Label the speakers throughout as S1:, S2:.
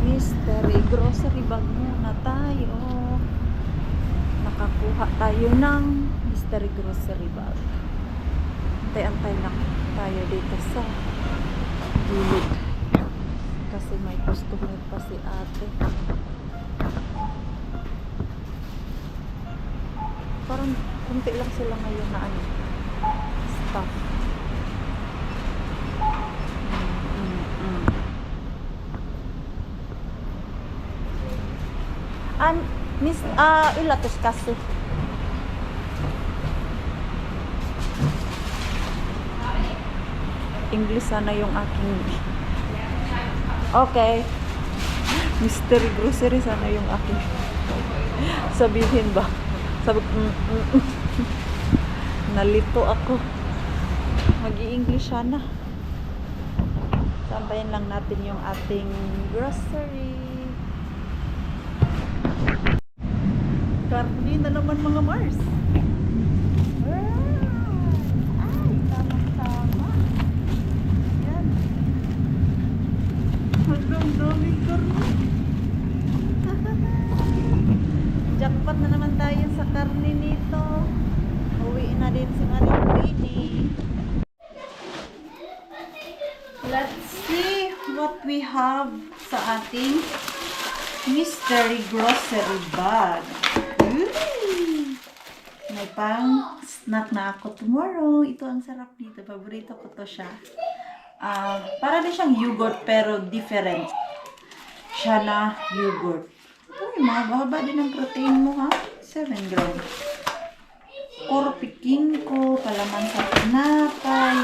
S1: Mystery grocery bag muna tayo. Nakakuha tayo ng mystery grocery bag. Antay-antay lang tayo dito sa gilid. Kasi may customer pa si ate. Parang kunti lang sila ngayon na ano, staff. Miss, ilatos kasi. English sana yung aking. Okay. Mystery grocery sana yung aking. Sabihin ba? Sabi, nalito ako. Mag-i-English sana. Sabayan lang natin yung ating grocery. Karni na naman mga Mars. Ay, tama-tama. Yan. Hanggang daming karni. Jackpot na naman tayo sa karni nito. Uwi na din si Marie. Let's see what we have sa ating mystery grocery bag. May pang snack na ako tomorrow. Ito ang sarap nito. Paborito ko to siya. Para din siyang yogurt pero different. Siya na yogurt. Uy, mahaba din ang protein mo ha. 7 grams. Puro piking ko. Palaman sa tinapay.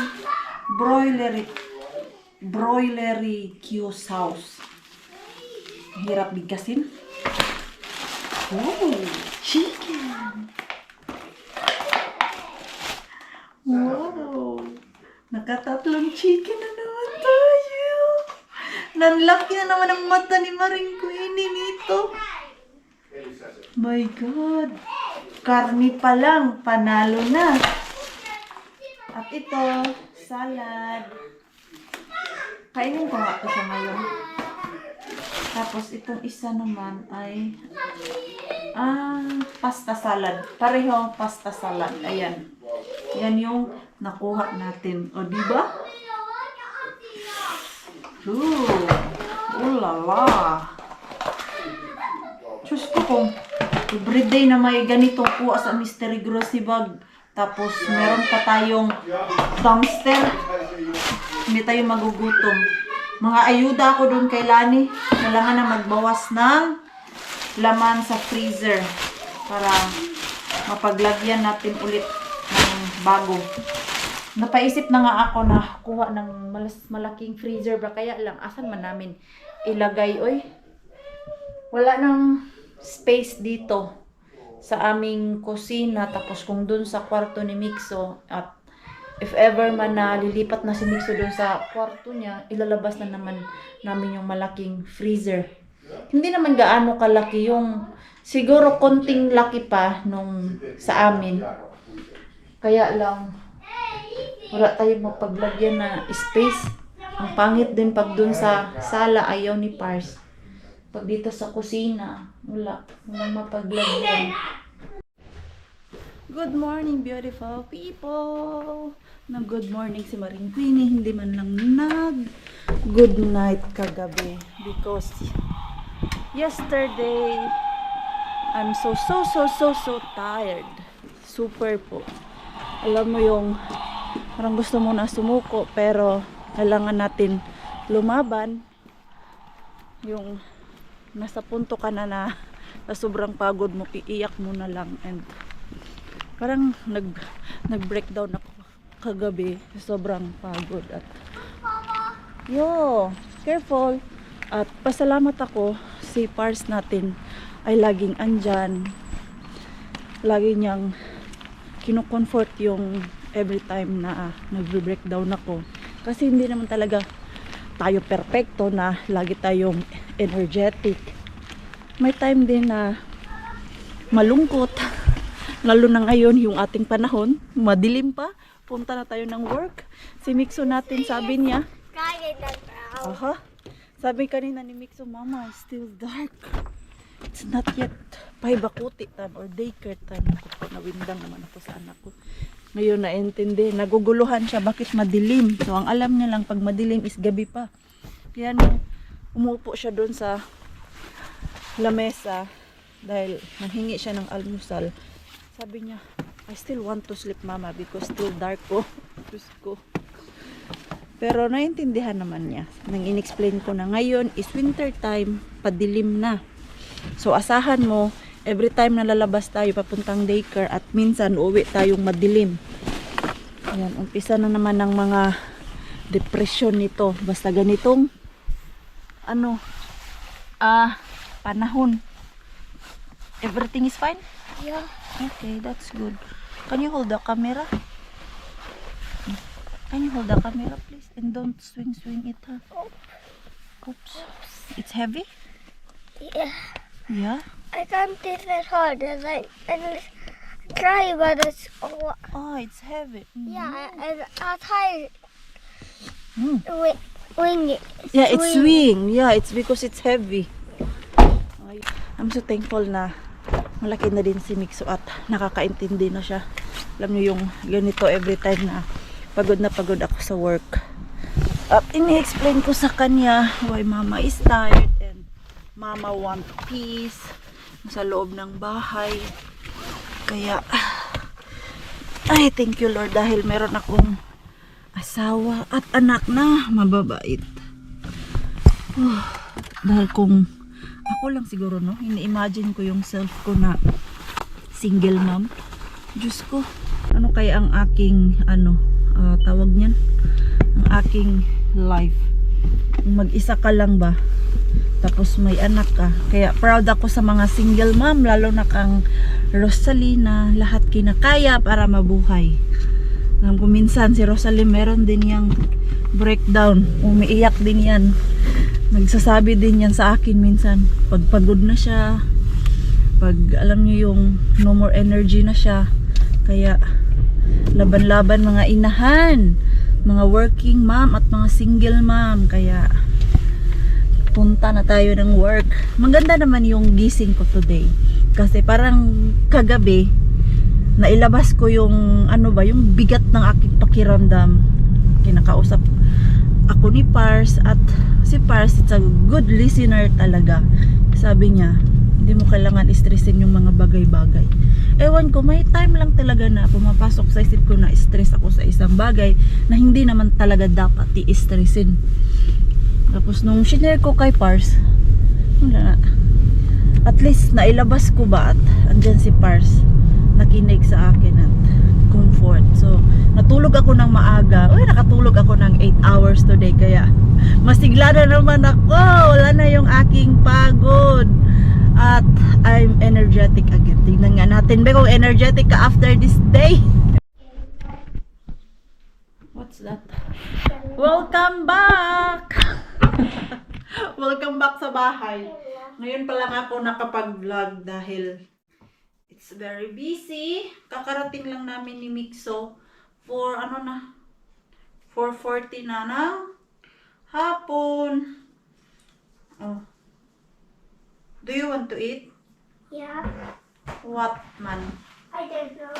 S1: Broilery Q sauce. Hirap bigkasin. Oh, chicken. Wow. Nakatatlong chicken na naman tayo. Nanlaki na naman ang mata ni Maring Queenie nito. My God. Karni pa lang. Panalo na. At ito, salad. Kainin ko nga ito siya ngayon. Tapos itong isa naman ay pasta salad. Pareho pasta salad. Ayan. Yan yung nakuha natin. O, diba? Ulala. Diyos ko kung everyday na may ganitong kuha sa mystery grocery bag. Tapos meron pa tayong dumpster. Hindi tayo magugutom. Mga ayuda ako doon kay Lani. Kailangan na magbawas ng laman sa freezer para mapaglagyan natin ulit ng bago. Napaisip na nga ako na kuha ng malaking freezer ba kaya lang asan man namin ilagay oy. Wala nang space dito sa aming kusina tapos kung doon sa kwarto ni Mixo at if ever man na lilipat na si Mixo doon sa kwarto niya, ilalabas na naman namin yung malaking freezer. Hindi naman gaano kalaki yung, siguro konting laki pa nung sa amin. Kaya lang, wala tayong mapaglagyan na space. Ang pangit din pag doon sa sala, ayaw ni Pars. Pag dito sa kusina, wala mapaglagyan. Good morning, beautiful people! Good morning si Maring Queenie, hindi man lang good night kagabi because yesterday I'm so tired. Super po. Alam mo yung parang gusto mo na sumuko pero kailangan natin lumaban. Yung nasa punto ka na sobrang pagod mo, iiyak mo na lang and parang nag-breakdown ako kagabi, sobrang pagod at careful at pasalamat ako si Pars natin ay laging andyan, lagi niyang kino-comfort yung every time na nag-breakdown ako kasi hindi naman talaga tayo perfecto na lagi tayong energetic. May time din na malungkot Lalo na ngayon, yung ating panahon, madilim pa. Punta na tayo ng work. Si Mixo natin, sabi niya. Aha. Sabi kanina ni Mixo, Mama, it's still dark. It's not yet 5 akuti tan or daycare tan. Ako, nawindang naman ako sa anak ko. Ngayon naintindi, naguguluhan siya bakit madilim. So ang alam niya lang pag madilim is gabi pa. Kaya nung umupo siya doon sa lamesa dahil nanghingi siya ng almusal. Sabi niya, I still want to sleep mama because still dark po. Diyos ko. Pero naintindihan naman niya. Nang in-explain ko na ngayon is winter time, padilim na. So asahan mo, every time na lalabas tayo papuntang daycare at minsan uuwi tayong madilim. Ayan, umpisa na naman ng mga depression nito. Basta ganitong panahon. Everything is fine?
S2: Yeah.
S1: Okay, that's good. Can you hold the camera? Can you hold the camera please? And don't swing it, huh? Oops. It's heavy?
S2: Yeah.
S1: Yeah?
S2: I can't take it hard. I try, but it's
S1: Oh, it's heavy.
S2: yeah. I'll try
S1: Mm.
S2: wing it.
S1: Yeah, it's swing. Yeah, it's because it's heavy. I'm so thankful na malaki na din si Mixo at nakakaintindi na siya. Alam niyo yung ganito every time na pagod ako sa work. At ini-explain ko sa kanya why mama is tired and mama want peace sa loob ng bahay. Kaya ay thank you Lord dahil meron akong asawa at anak na mababait. Dahil kung ako lang siguro no, ini-imagine ko yung self ko na single mom. Diyos ko, ano kaya ang aking tawag niyan? Ang aking life. Mag-isa ka lang ba? Tapos may anak ka. Kaya proud ako sa mga single mom, lalo na kang Rosalina, lahat kinakaya para mabuhay. Alam ko minsan si Rosalie meron din yang breakdown, umiiyak din yan. Nagsasabi din yan sa akin minsan pag pagod na siya, pag alam niyo yung no more energy na siya. Kaya laban-laban mga inahan, mga working mom at mga single mom. Kaya punta na tayo ng work. Maganda naman yung gising ko today kasi parang kagabi nailabas ko yung yung bigat ng aking pakiramdam. Kinakausap ako ni Pars at si Pars, it's a good listener talaga. Sabi niya, hindi mo kailangan stressin yung mga bagay-bagay. Ewan ko, may time lang talaga na pumapasok sa isip ko na stress ako sa isang bagay na hindi naman talaga dapat i-stressin. Tapos nung shinare ko kay Pars, wala na. At least nailabas ko ba at andyan si Pars, nakinig sa akin at comfort. So, natulog ako ng maaga. Uy, nakatulog ako ng 8 hours today. Kaya, masigla na naman ako. Wala na yung aking pagod. At, I'm energetic again. Tingnan nga natin ba kung energetic ka after this day. What's that? Welcome back! Welcome back sa bahay. Ngayon pa lang ako nakapag-vlog dahil it's very busy. Kakarating lang namin ni Mixo for 4:40 na ng hapon. Oh. Do you want to eat?
S2: Yeah.
S1: What man?
S2: I don't know.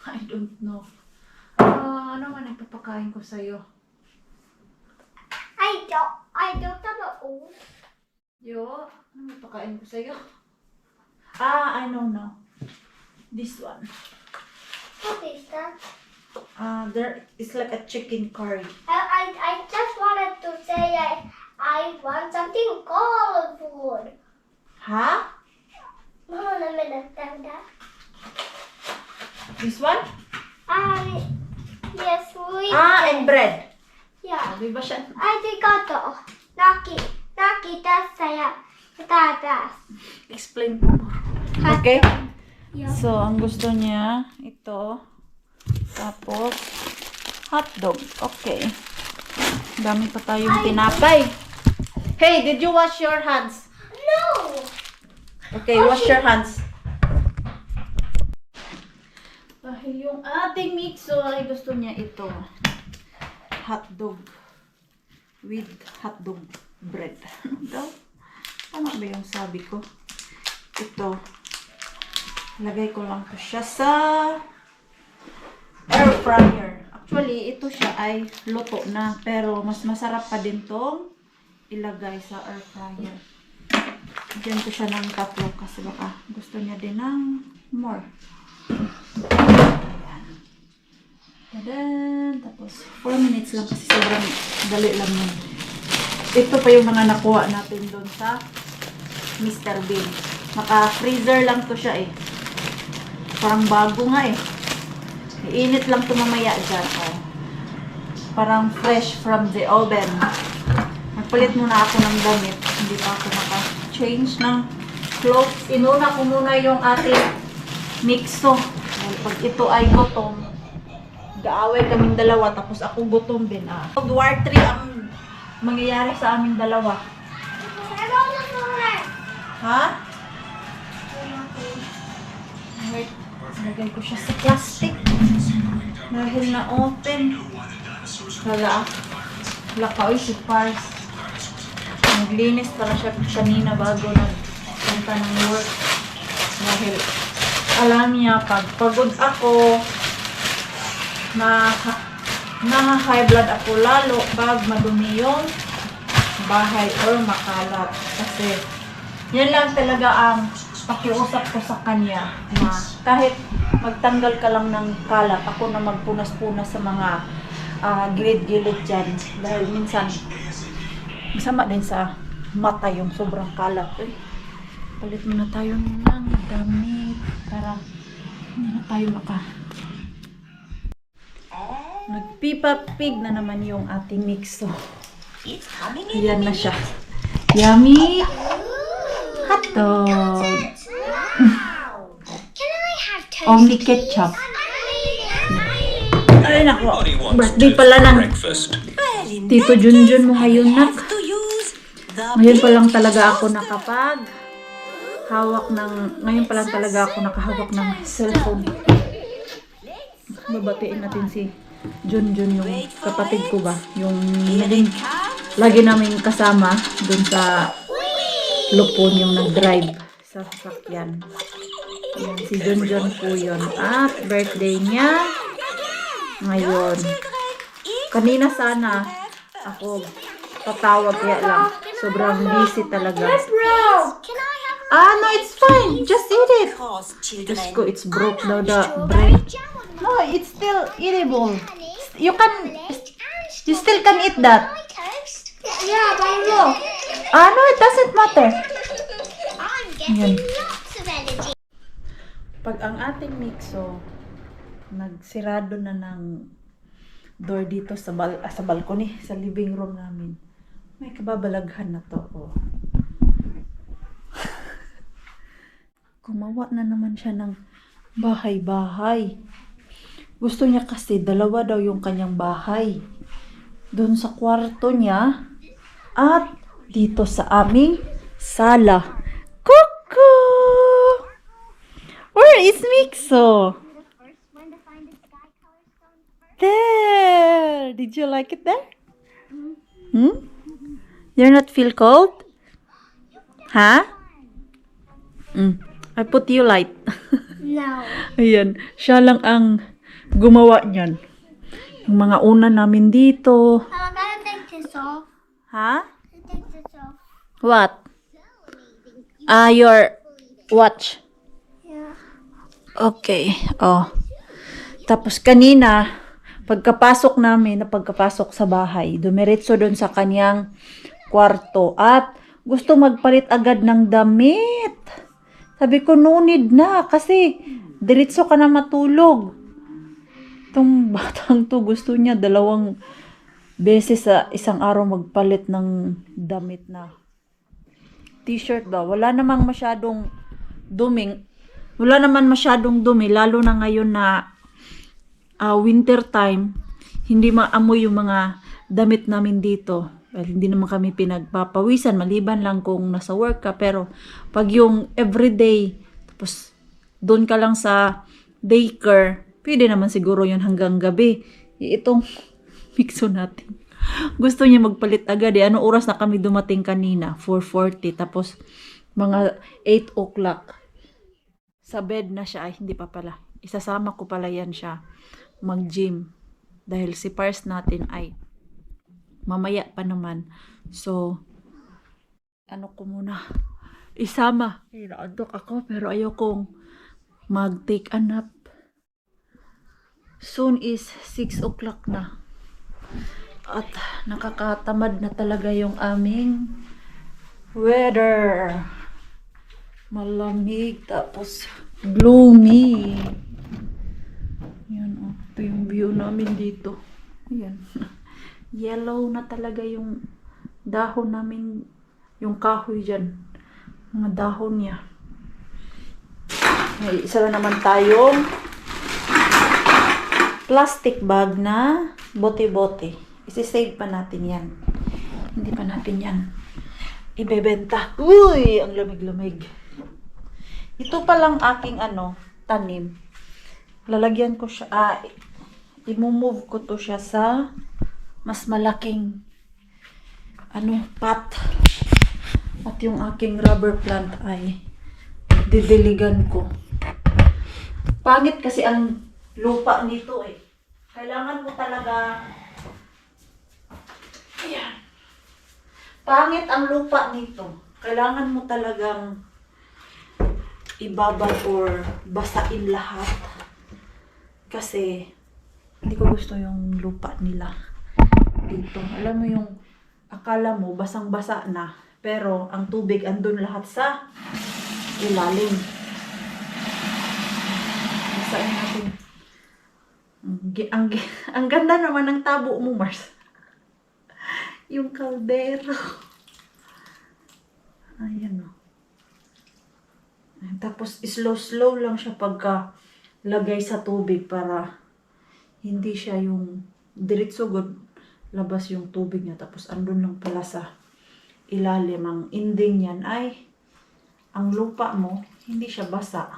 S1: I don't know. Ano man ipapakain ko sa'yo?
S2: I don't know.
S1: Yo, ano ipapakain ko sa'yo? I know now. This one.
S2: What is that?
S1: There is like a chicken curry.
S2: I just wanted to say I want something colorful.
S1: Huh?
S2: Hold on a minute, that.
S1: This one?
S2: Yes, we.
S1: And bread.
S2: Yeah.
S1: Di ba siya?
S2: Arigato. Nakita tatas.
S1: Explain mo. Okay?
S2: Yeah.
S1: So, ang gusto niya, ito. Tapos, hotdog. Okay. Dami pa tayong tinapay. Hey, did you wash your hands?
S2: No.
S1: Okay, wash your hands. Dahil yung ating mixo ay gusto niya ito. Hotdog. With hotdog bread. Daw? Tama ba yung sabi ko? Ito. Lagay ko lang to siya sa air fryer. Actually, ito siya ay luto na. Pero mas masarap pa din tong ilagay sa air fryer. Diyan ko siya ng tatlo kasi baka gusto niya din ng more. Ayan. Tadan! Tapos 4 minutes lang kasi sobrang dali lang yun. Ito pa yung mga nakuha natin doon sa Mr. Bean. Naka-freezer lang to siya eh. Parang bago nga eh. Iinit lang to mamaya dyan. Oh. Parang fresh from the oven. Nagpalit muna ako ng damit. Hindi pa ako naka-change ng clothes. Inuna ko muna yung ating mixo. Dahil pag ito ay gutom, gaaway kaming dalawa. Tapos ako gutom din. War 3 ang mangyayari sa aming dalawa. Ha? Wait. Lagay ko siya sa plastic. Dahil na-open. Lakaoy si Pars. Naglinis pala siya kanina bago nagpunta ng work. Dahil alam niya, pag pagod ako, na high blood ako lalo pag madumi yung bahay or makalat. Kasi yan lang talaga ang pakiusap ko sa kanya na kahit magtanggal ka lang ng kalat, ako na magpunas-punas sa mga gilid-gilid dyan. Dahil minsan, masama din sa mata yung sobrang kalat. Palit muna tayo ng damit para hindi na tayo Nagpipa pig na naman yung ating mixo. Ayan na siya. Yummy! Hotdog! Only ketchup. Ay nako, birthday pala ng Tito Junjun mo ngayon, nak. Ngayon pa lang talaga ako ngayon pa lang talaga ako nakahawak ng cellphone. Babatiin natin si Junjun, yung kapatid ko ba, yung lagi namin kasama dun sa Lupon, yung nag-drive sa sasakyan. Ayan, si Junjun po yun. At birthday niya ngayon. Kanina sana ako tatawag kaya lang. Sobrang busy talaga. No, it's fine. Just eat it. Just go, it's broke now the bread. No, it's still eatable. You still can eat that.
S2: Yeah, but I know.
S1: No, it doesn't matter.
S2: I'm getting
S1: Yan.
S2: lots of energy.
S1: Pag ang ating mixo nagsirado na ng door dito sa balcony, sa living room namin, may kababalaghan na to. Oh. Gumawa na naman siya ng bahay-bahay. Gusto niya kasi dalawa daw yung kanyang bahay. Doon sa kwarto niya at dito sa aming sala. Kuku! Where is Mixo? There! Did you like it there? You're not feel cold? Huh? I put you light.
S2: No.
S1: Ayan, siya lang ang gumawa niyan. Yung mga una namin dito.
S2: I'm gonna take this off.
S1: Ha?
S2: Take this off.
S1: What? Your watch.
S2: Yeah.
S1: Okay. Oh. Tapos kanina, pagkapasok sa bahay, dumiretso doon sa kanyang kwarto at gusto magpalit agad ng damit. Sabi ko, no need na kasi diretso ka na matulog. Itong batang to, gusto niya 2 beses sa isang araw magpalit ng damit na t-shirt daw. Wala namang masyadong dumi, lalo na ngayon na winter time. Hindi maamoy yung mga damit namin dito. Well, hindi naman kami pinagpapawisan, maliban lang kung nasa work ka. Pero pag yung everyday, tapos doon ka lang sa daycare, Pwede naman siguro yun hanggang gabi. Itong mixo natin. Gusto niya magpalit agad eh. Ano oras na kami dumating kanina? 4:40. Tapos mga 8 o'clock. Sa bed na siya. Ay, hindi pa pala. Isasama ko pala yan siya mag-gym. Dahil si Pars natin ay mamaya pa naman. So, ano ko muna. Isama. Inaandok ako pero ayokong mag-take a nap. Soon is 6 o'clock na. At nakakatamad na talaga yung aming weather. Malamig tapos gloomy. Yan oh. Ito yung view namin dito. Ayan. Yellow na talaga yung dahon namin. Yung kahoy dyan. Mga dahon niya. May isa na naman tayong plastic bag na bote-bote. Isi-save pa natin yan. Hindi pa natin yan ibebenta. Uy! Ang lamig-lamig. Ito pa lang aking tanim. Lalagyan ko siya, i-move ko to siya sa mas malaking pot. At yung aking rubber plant ay didiligan ko. Pangit kasi ang lupa nito eh. Kailangan mo talaga, ayan. Pangit ang lupa nito. Kailangan mo talagang ibabad or basain lahat. Kasi hindi ko gusto yung lupa nila dito. Alam mo yung akala mo basang-basa na, pero ang tubig andun lahat sa ilalim. Basain natin. Ang ganda naman ng tabo mo, Mars. Yung kaldero. Ayan o. Tapos slow lang siya pagka lagay sa tubig para hindi siya yung diretso good labas yung tubig niya. Tapos andun lang pala sa ilalim. Ang ending niyan ay ang lupa mo, hindi siya basa.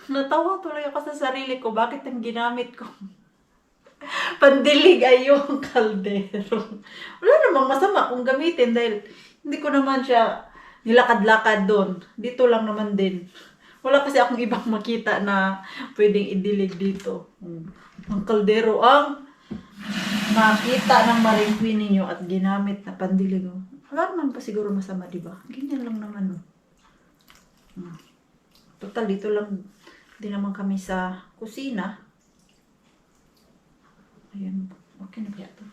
S1: Natawa tuloy ako sa sarili ko. Bakit ang ginamit ko? Pandilig ay yung kaldero. Wala namang masama kung gamitin dahil hindi ko naman siya nilakad-lakad doon. Dito lang naman din. Wala kasi akong ibang makita na pwedeng idilig dito. Ang kaldero ang makita ng maringkwin ninyo at ginamit na pandilig. Wala naman pa siguro masama, di ba? Ganyan lang naman. Total, dito lang din naman kami sa kusina. Ayan, okay na kaya to.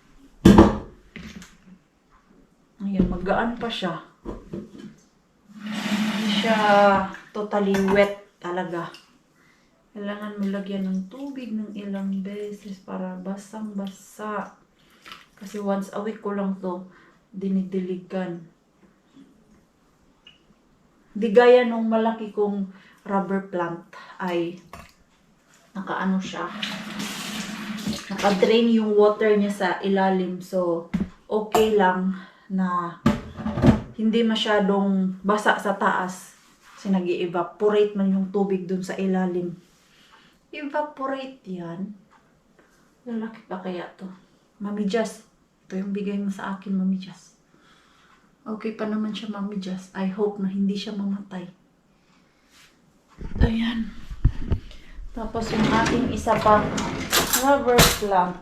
S1: Ayan, magaan pa siya. Hindi siya totally wet talaga. Kailangan mo lagyan ng tubig ng ilang beses para basang-basa. Kasi once a week ko lang to dinidiligan. Di gaya nung malaki kong rubber plant ay nakaano siya. Naka-drain yung water niya sa ilalim. So, okay lang na hindi masyadong basa sa taas. Kasi nag-evaporate man yung tubig dun sa ilalim. Evaporate yan. Lalaki pa kaya to? Mami Jazz. Ito yung bigay mo sa akin, Mami Jazz. Okay pa naman siya, Mami Jazz. I hope na hindi siya mamatay. Ayan. Tapos yung aking isa pang rubber plant.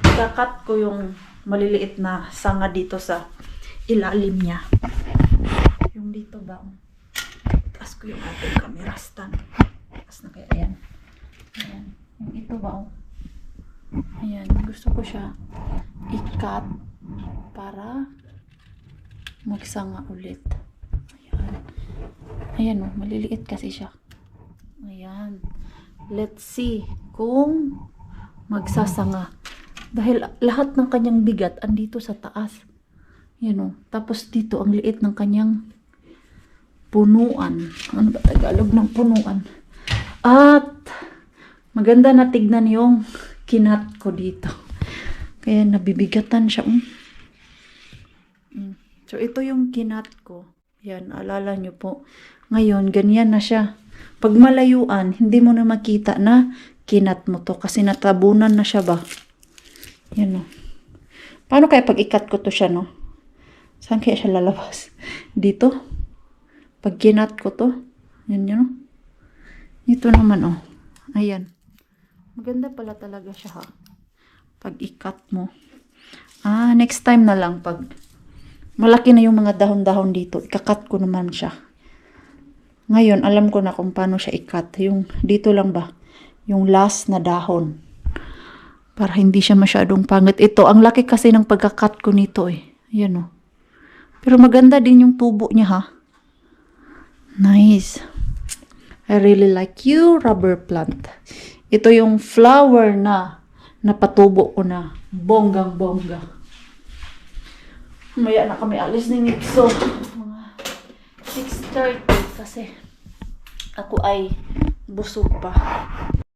S1: Kakat ko yung maliliit na sanga dito sa ilalim niya. Yung dito ba? Taas ko yung ating camera stand. Taas na kaya. Ayan. Ayan. Yung ito ba? Ayan. Gusto ko siya i-cut para magsanga ulit. Ayan. Ayan o. Maliliit kasi siya. Ayan. Let's see kung magsasanga. Dahil lahat ng kanyang bigat andito sa taas. Yan o. Tapos dito ang liit ng kanyang punuan. Ano ba Tagalog ng punuan? At maganda na tignan yung kinat ko dito. Kaya nabibigatan siya. So ito yung kinat ko. Yan, alala nyo po. Ngayon, ganyan na siya. Pag malayuan, hindi mo na makita na kinat mo to kasi natabunan na siya ba? Yan o. Paano kaya pag ikat ko to siya, no? Saan kaya siya lalabas? Dito? Pag kinat ko to. Yan yun, no? Ito naman, oh. Ayan. Maganda pala talaga siya, ha? Pag ikat mo. Next time na lang pag malaki na yung mga dahon-dahon dito, ikakat ko naman siya. Ngayon, alam ko na kung paano siya ikat. Yung dito lang ba? Yung last na dahon. Para hindi siya masyadong pangit. Ito, ang laki kasi ng pagkakat ko nito eh. Ayan o. Pero maganda din yung tubo niya ha. Nice. I really like you, rubber plant. Ito yung flower na napatubo ko na. Bonggang-bongga. Maya na kami alis ni Nixo. Mga 6:30 kasi ako ay busog pa.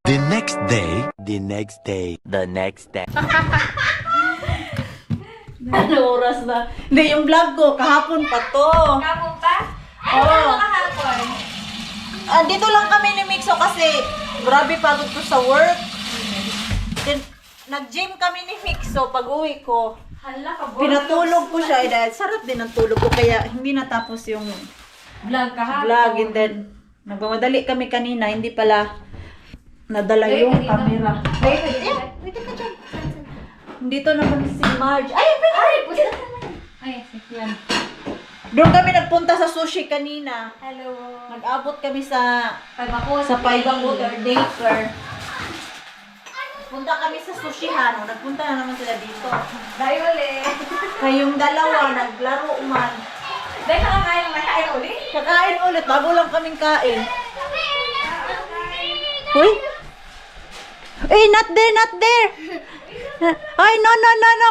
S3: The next day, the next day, the next day.
S1: Ano oras na? Hindi, yung vlog ko, kahapon pa to.
S2: Kapo pa? Ano
S1: Oo.
S2: ba kahapon?
S1: Dito lang kami ni Mixo kasi grabe pagod ko sa work. Then, nag-gym kami ni Mixo pag uwi ko.
S2: Hala ka,
S1: Pinatulog ko siya. Dahil sarap din ang tulog ko kaya hindi natapos yung
S2: vlog kahapon.
S1: vlog. And then, nagmamadali kami kanina. Hindi pala nadala yung camera. Pwede ka dyan. Dito naman si Marge. Ay, pwede!
S2: Ay, yan.
S1: Doon kami nagpunta sa sushi kanina.
S2: Hello.
S1: Nag-abot kami sa
S2: Pagkakot.
S1: sa Paibangod or Daker. Punta kami sa sushihan. Nagpunta na naman sila dito.
S2: Dahil ulit.
S1: Kayong dalawa, naglaro man.
S2: Dahil nakakain, makain ulit.
S1: Kakain ulit, bago lang kaming kain. Uy! Eh, not there, not there! Ay, no, no, no, no.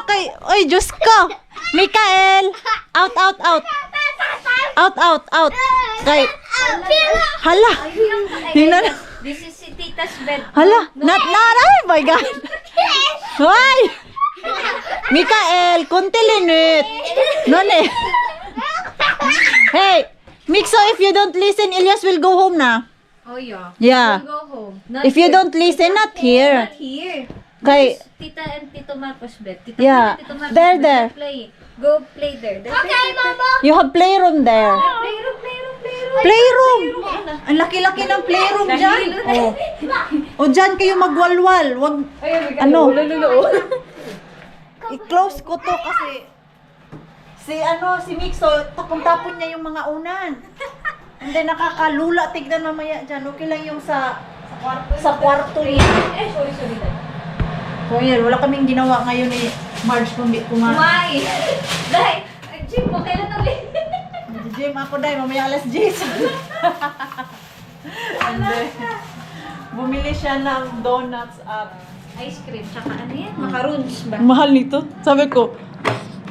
S1: Uy, Diyos ko! Mikael! Out, out, out! Out, out, out! Kay, hala! Tingnan.
S2: This is si Tita's bed.
S1: Hala! Not, oh my God! Hoy! Mikael, kunti linit! None. Hey! Mixo, if you don't listen, Elias will go home na.
S2: Oh, yeah.
S1: Yeah.
S2: We'll go home. Not
S1: If you don't listen, not here.
S2: Not here.
S1: Kay,
S2: Tita and Tito Marcos bed. Tita
S1: Yeah.
S2: and Tito Marcos
S1: There,
S2: bed.
S1: there.
S2: Play. Go play there. Okay, Mama.
S1: you have playroom there.
S2: Playroom, playroom, playroom.
S1: Playroom! Ang laki-laki ng playroom dyan. Oh. O dyan kayo magwalwal. Wag, ano? I-close ko to kasi si Mixo, tapon-tapon niya yung mga unan. And then nakakalula, tignan mamaya dyan. Okay lang yung sa kwarto niya.
S2: Eh, sorry.
S1: So yan, wala kaming ginawa ngayon ni Marge kundi kumain.
S2: Why? Dahil, Jim, mo kailan ulit?
S1: Gym ako dahil mamaya alas 10. And then, bumili siya ng donuts at
S2: Ice cream, tsaka ano yan? Macaroons ba?
S1: mahal nito. Sabi ko,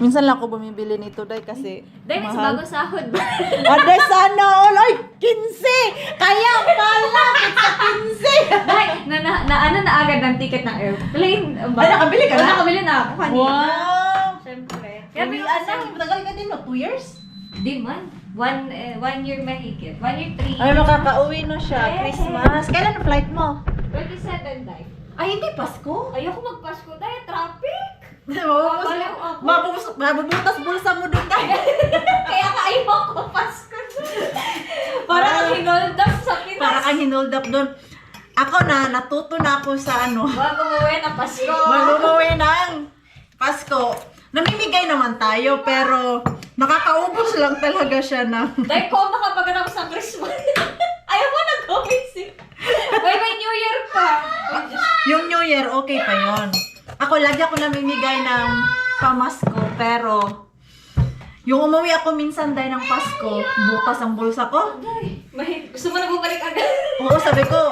S1: minsan lang ako bumibili nito dahil kasi
S2: Dahil sa bago sahod ba?
S1: Aday sana all. Ay, 15! Kaya pala, kita 15!
S2: Dahil, na agad ng ticket ng airplane.
S1: Ay, nakabili ka na?
S2: Nakabili na ako kanina.
S1: Wow!
S2: Siyempre.
S1: Kaya matagal ka din, no? 2 years?
S2: Di man. One year mahigit. 1 year, 3
S1: Ay, makakauwi na siya. Christmas. Kailan ang flight mo?
S2: 27 dahil.
S1: Ay, hindi Pasko.
S2: Ayoko magpasko dahil traffic.
S1: Mabubutas bulsa mo doon dahil.
S2: Kaya ka ayoko Pasko. Para kang hinold up sa Pinas.
S1: Para kang hinold up doon. Ako natuto na ako sa ano.
S2: Bago umuwi ng Pasko.
S1: Mag-umuwi ng Pasko. Namimigay naman tayo, pero nakakaubos lang talaga siya ng...
S2: Dahil ko makapagana ko sa Christmas. Ayaw mo nag-visit. May New Year pa.
S1: Yung New Year, okay pa yon. Ako, lagi ako namimigay ng pamasko, pero yung umuwi ako minsan dahil ng Pasko, bukas ang bulsa ko.
S2: Gusto mo na bumalik agad?
S1: Oo, sabi ko,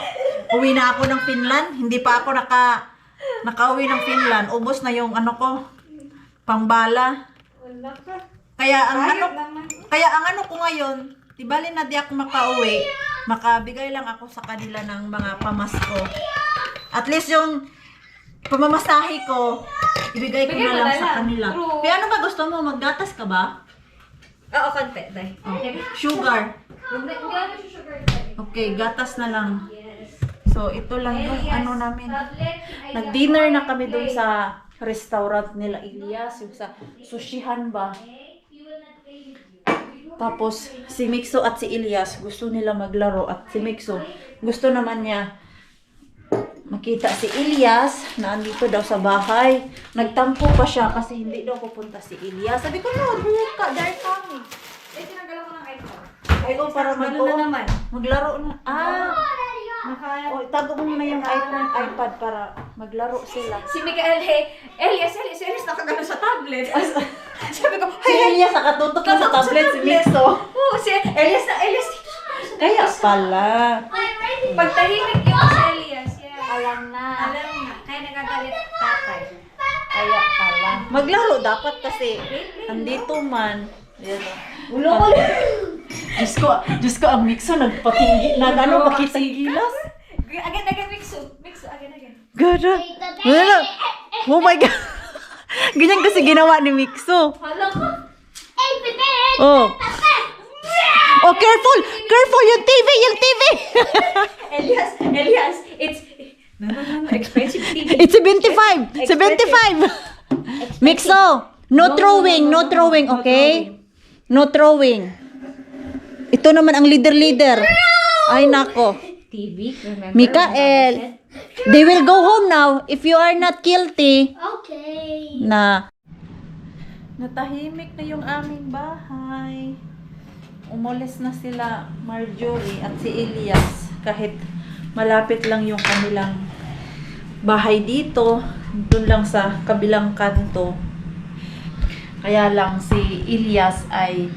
S1: uwi na ako ng Finland. Hindi pa ako nakauwi ng Finland. Ubos na yung ano ko, pangbala.
S2: Wala ka.
S1: Kaya ang
S2: naman.
S1: ko ngayon, di bali na di ako makauwi, makabigay lang ako sa kanila ng mga pamasko. At least yung pamamasahe ko, ibigay ko
S2: Bigay
S1: na
S2: mo
S1: lang
S2: na
S1: sa
S2: lang.
S1: kanila.
S2: True.
S1: Kaya ano ba gusto mo? Maggatas ka ba?
S2: Oo, konti. Dahil.
S1: Sugar. Okay, gatas na lang. So, ito lang yung ano namin. Nag-dinner na kami dun sa restaurant nila Elias, yung sa sushihan ba. Tapos, si Mixo at si Elias gusto nila maglaro at si Mixo gusto naman niya makita si Elias na andito daw sa bahay. Nagtampo pa siya kasi hindi daw pupunta si Elias. Sabi ko, no, buka, dahil kami.
S4: Tinanggalan ko ng iPhone.
S1: Ay, para
S4: Ano na naman?
S1: maglaro na. Oh, tago mo na yung iPhone, iPad para maglaro sila.
S4: Si Mikael, Elias, nakagano sa tablet. Sabi ko,
S1: Si Elias nakatutok na sa tablet, si Mixo.
S4: Oo, si Elias dito.
S1: Kaya pala.
S4: Pag tahimik yung si Elias,
S1: Alam na.
S4: alam na. Kaya nagagalit tatay.
S1: Kaya pala. Maglaro dapat kasi andito man. Yan.
S4: Ulo ko
S1: Diyos ko, ang Mixo nagpatinggi, pakita gilas.
S4: Agad, mixo, agad.
S1: Gada. Wala. Oh my God. Ganyan kasi ginawa ni Mixo.
S4: Hala ko.
S2: Hey, Pepe!
S1: Oh. Oh, careful! Careful! Yung TV!
S4: Elias, it's... No, expensive TV.
S1: It's 75! 75! Mixo! No throwing, okay? No throwing. Ito naman ang leader. Ay, nako.
S4: TV, remember?
S1: Mikael, they will go home now if you are not guilty.
S2: Okay.
S1: Natahimik na yung aming bahay. Umalis na sila Marjorie at si Elias kahit malapit lang yung kanilang bahay dito, doon lang sa kabilang kanto. Kaya lang si Elias ay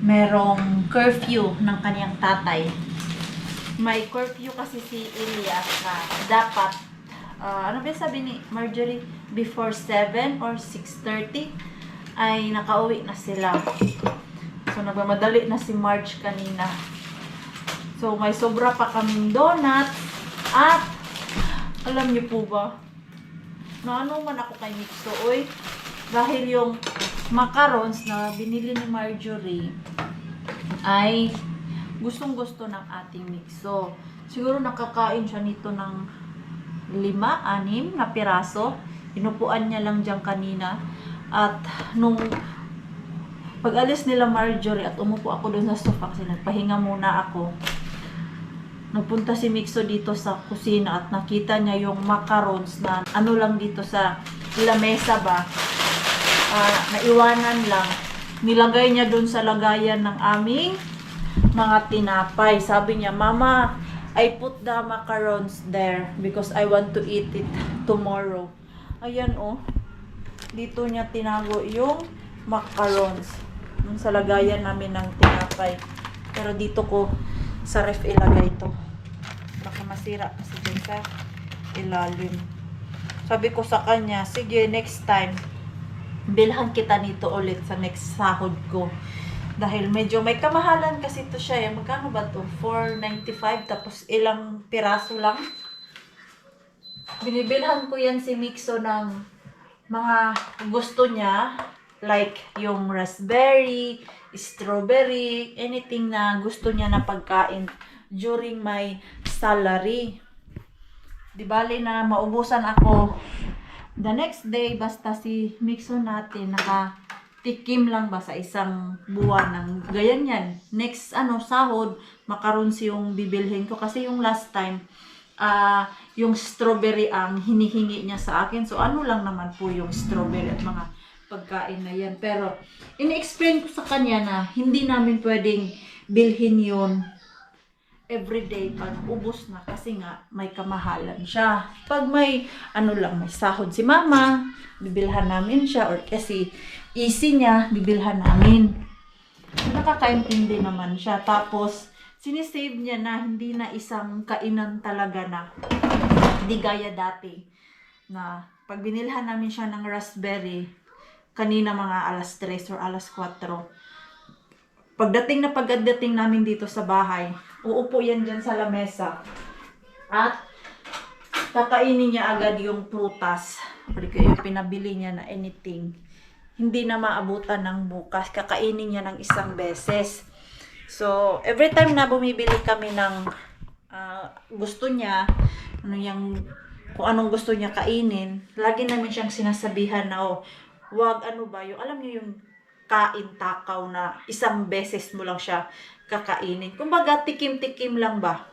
S1: merong curfew ng kanyang tatay. May curfew kasi si Elias na dapat, ano ba sabi ni Marjorie, before 7 or 6:30 ay nakauwi na sila. So, nagmamadali na si Marge kanina. So, may sobra pa kaming donuts. At, alam niyo po ba, na ano man ako kay Mixo, oy, dahil yung macarons na binili ni Marjorie ay gustong-gusto ng ating Mixo. Siguro nakakain siya nito ng 5-6 na piraso. Inupuan niya lang dyan kanina. At nung pag-alis nila Marjorie at umupo ako doon sa sofa kasi nagpahinga muna ako. Nagpunta si Mixo dito sa kusina at nakita niya yung macarons na ano lang dito sa lamesa ba. Naiwanan lang. Nilagay niya doon sa lagayan ng aming mga tinapay. Sabi niya, Mama, I put the macarons there because I want to eat it tomorrow. Ayan oh. Dito niya tinago yung macarons. Sa lagayan namin ng tinapay. Pero dito ko sa ref ilagay ito. Baka masira kasi dyan sa ilalim. Sabi ko sa kanya, sige next time, bilhan kita nito ulit sa next sahod ko. Dahil medyo may kamahalan kasi ito siya. Magkano ba ito? $4.95 tapos ilang piraso lang. Binibilhan ko yan si Mixo ng mga gusto niya. Like yung raspberry, strawberry, anything na gusto niya na pagkain during my salary. Di bali na maubusan ako the next day, basta si Mixo natin nakatikim lang ba sa isang buwan ng gayan yan. Next sahod, macarons yung bibilhin ko kasi yung last time yung strawberry ang hinihingi niya sa akin. So ano lang naman po yung strawberry at mga pagkain na yan. Pero, ini-explain ko sa kanya na hindi namin pwedeng bilhin yun everyday pag ubos na kasi nga may kamahalan siya. Pag may, may sahod si Mama, bibilhan namin siya or kasi easy niya, bibilhan namin. Nakakaintindi naman siya. Tapos, sinisave niya na hindi na isang kainan talaga na hindi gaya dati na pag binilhan namin siya ng raspberry, kanina mga alas 3 or alas 4. Pagdating namin dito sa bahay, uupo yan dyan sa lamesa. At kakainin niya agad yung prutas. Porque yung pinabili niya na anything. Hindi na maabutan ng bukas. Kakainin niya ng isang beses. So, every time na bumibili kami ng gusto niya, kung anong gusto niya kainin, lagi namin siyang sinasabihan na, wag yung, alam niyo yung kain takaw na isang beses mo lang siya kakainin. Kumbaga, tikim-tikim lang ba?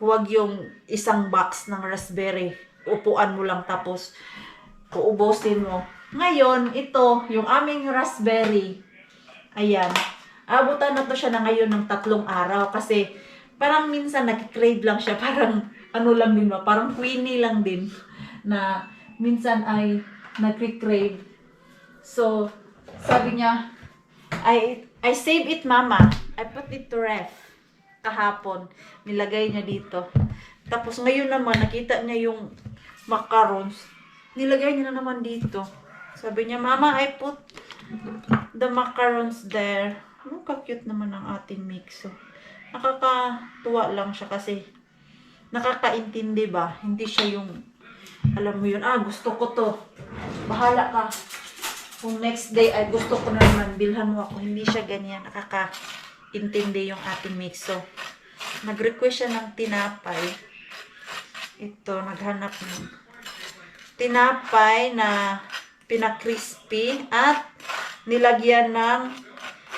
S1: Huwag yung isang box ng raspberry. Upuan mo lang tapos uubusin mo. Ngayon, ito, yung aming raspberry. Ayan. Abutan na to siya na ngayon ng 3 araw kasi parang minsan nag-crave lang siya. Parang lang din ba? Parang queenie lang din na minsan ay nag-crave. So, sabi niya, I save it, mama. I put it to ref. Kahapon, nilagay niya dito. Tapos ngayon naman, nakita niya yung macarons. Nilagay niya na naman dito. Sabi niya, mama, I put the macarons there. Ka-cute naman ang ating mixo. Nakakatuwa lang siya kasi nakakaintindi ba? Hindi siya yung, alam mo yun, gusto ko to. Bahala ka. Kung next day ay gusto ko na naman, bilhan mo ako. Hindi siya ganyan. Nakakaintindi yung ating mixo. Nag-request siya ng tinapay. Ito, naghanap ng tinapay na pinakrispy at nilagyan ng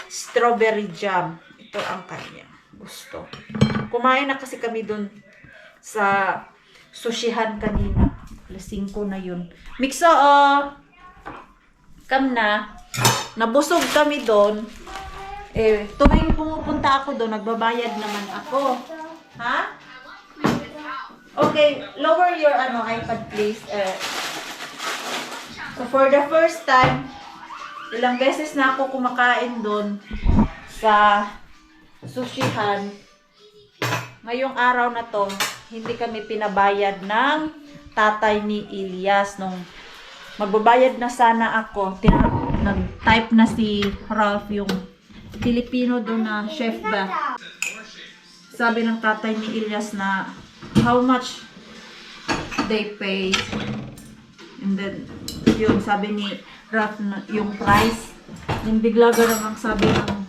S1: strawberry jam. Ito ang kanya gusto. Kumain na kasi kami dun sa sushihan kanina. Alas 5 na yun. Mixo, come na. Nabusog kami doon. Tuwing pumupunta ako doon, nagbabayad naman ako. Ha? Okay, lower your iPad please. So for the first time, ilang beses na ako kumakain doon sa sushihan. Ngayong araw na to, hindi kami pinabayad ng tatay ni Elias. Nung magbabayad na sana ako, nag-type na si Ralph, yung Filipino doon na chef ba. Sabi ng tatay ni Elias na how much they pay. And then, yun, sabi ni Ralph na yung price. Then bigla namang sabi ng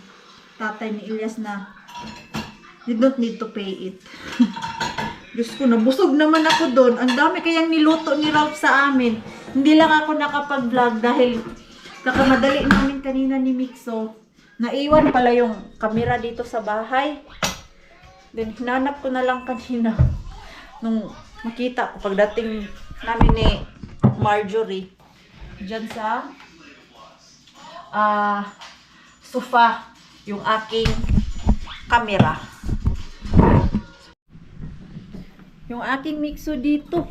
S1: tatay ni Elias na you don't need to pay it. Diyos ko, nabusog naman ako doon. Ang dami kayang niluto ni Ralph sa amin. Hindi lang ako nakapag-vlog dahil kakamadali namin kanina ni Mixo. Naiwan pala yung camera dito sa bahay. Then, hinanap ko na lang kanina. Nung makita ko, pagdating namin ni Marjorie, dyan sa sofa, yung aking camera. Yung aking Mixo dito.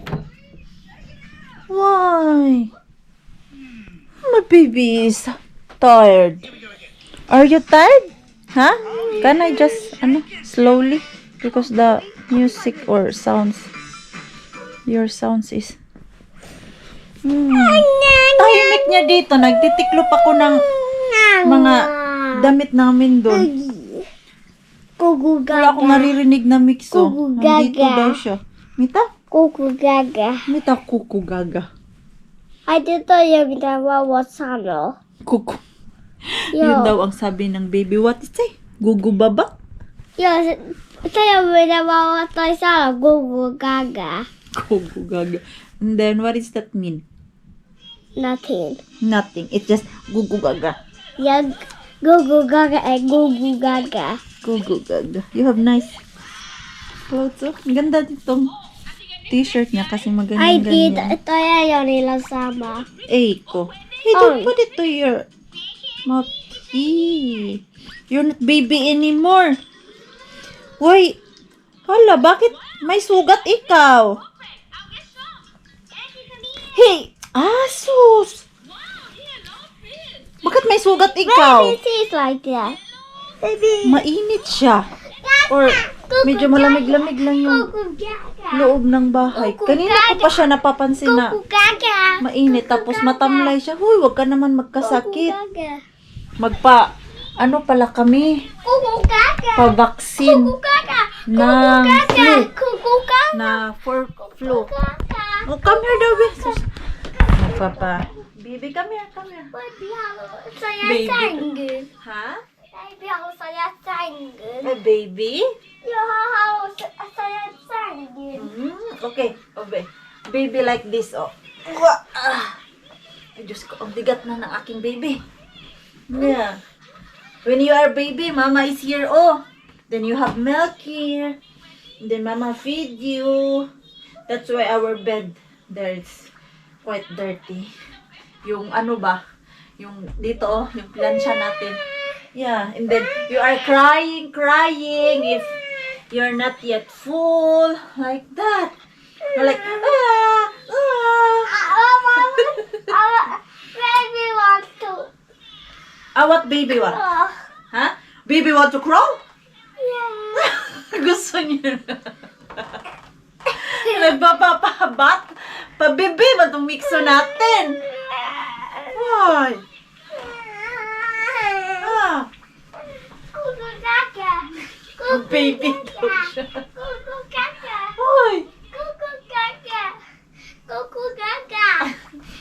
S1: Why? My baby is tired. Are you tired? Huh? Can I just, slowly? Because the music or sounds, your sounds is... Tahimik niya dito. Nagtitiklop ako ng mga damit namin doon. Wala akong naririnig na Mixo. Nandito daw siya. Mita?
S2: Kukugaga.
S1: Mita kukugaga.
S2: Ay, dito yung nawawasano.
S1: Kuku. Yun daw ang sabi ng baby. What is it? Gugubaba?
S2: Yes, ito yung nawawasano sa kukugaga.
S1: Kukugaga. And then, what does that mean?
S2: Nothing.
S1: Nothing. It's just gugugaga.
S2: Yung gugugaga ay gugugaga.
S1: Gugugaga. You have nice clothes. Oh. Ang ganda ditong t-shirt niya kasi maganda
S2: Ay, dito.
S1: ganyan.
S2: Ito yung nilasama.
S1: Eiko. Hey, don't put it to your mouth. Eee. You're not baby anymore. Why? Hala, bakit may sugat ikaw? Hey, asus! Bakit may sugat ikaw?
S2: Why does it taste like that? Baby.
S1: Mainit siya. Or medyo malamig-lamig lang yung
S2: Kukugaga.
S1: loob ng bahay. Kanina ko pa siya napapansin na
S2: Kukugaga.
S1: mainit. Tapos matamlay siya. Huy, wag ka naman magkasakit.
S2: Kukugaga.
S1: Ano pala kami?
S2: Kukugaga.
S1: Pa-vaccine
S2: Kukugaga.
S1: ng flu.
S2: Kukugaga.
S1: Na for flu.
S2: Kukugaga.
S1: Oh, come here daw, Besos. Nagpapa. Baby, come here, come here.
S2: So
S1: Baby.
S2: you're saying good.
S1: Ha?
S2: Say baby harus saya sayangin.
S1: A baby?
S2: Ya harus saya sayangin.
S1: Okay, baby like this, oh. Ay, Diyos ko, ang bigat na ng aking baby. Yeah. When you are baby, mama is here, oh. Then you have milk here. And then mama feed you. That's why our bed there is quite dirty. Yung ano ba? Yung dito, oh, yung plancha natin. Yeah, and then you are crying if you're not yet full, like that. You're like,
S2: Baby want to.
S1: what baby want? Huh? Baby want to crawl?
S2: Yeah.
S1: Gusto niya na. Nagpapapabat. Pabibi, itong mixo natin. Why?
S2: Kuku kakak.
S1: Baby daw siya.
S2: Kuku kakak.
S1: Hoy!
S2: Kuku kakak. Kuku kakak.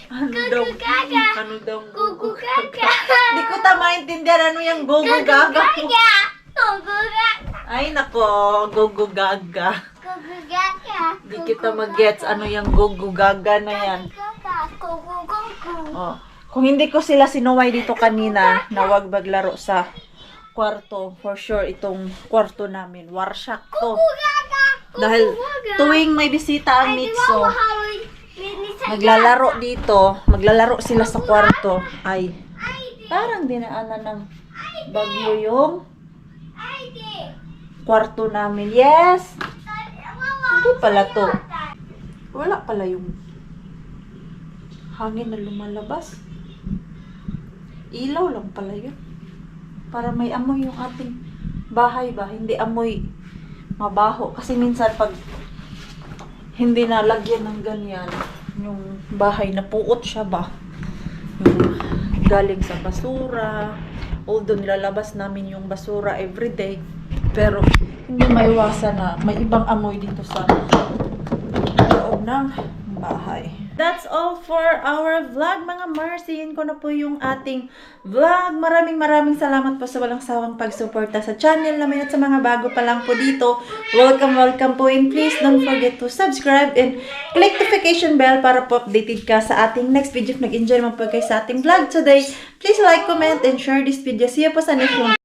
S1: Ano
S2: Kuku
S1: daw?
S2: gaga.
S1: Ano daw?
S2: Kuku kakak.
S1: Hindi ko maintindihan ano yung gogo gaga.
S2: Kuku kakak.
S1: Ay nako, gogo gaga.
S2: Kuku kakak.
S1: Hindi kita mag-gets ano yung gogo gaga na yan.
S2: Kuku kuku.
S1: Oh. Kung hindi ko sila sinuway dito kanina na wag maglaro sa kwarto, for sure itong kwarto namin, warshak to. Dahil tuwing may bisita ang Mitso, maglalaro sila sa kwarto, ay parang dinaanan ng bagyo yung kwarto namin. Yes! Hindi pala to. Wala pala yung hangin na lumalabas. Ilaw lang pala yun. Para may amoy yung ating bahay ba? Hindi amoy mabaho. Kasi minsan pag hindi nalagyan ng ganyan, yung bahay na puot siya ba? Yung galing sa basura. Although nilalabas namin yung basura everyday. Pero hindi maiwasan na may ibang amoy dito sa loob ng bahay. That's all for our vlog, mga Marcin. Ko na po yung ating vlog. Maraming salamat po sa walang sawang pagsuporta sa channel namin at sa mga bago pa lang po dito. Welcome po, and please don't forget to subscribe and click notification bell para po updated ka sa ating next video. Nag-enjoy naman po kayo sa ating vlog today. Please like, comment, and share this video. See you po sa next one.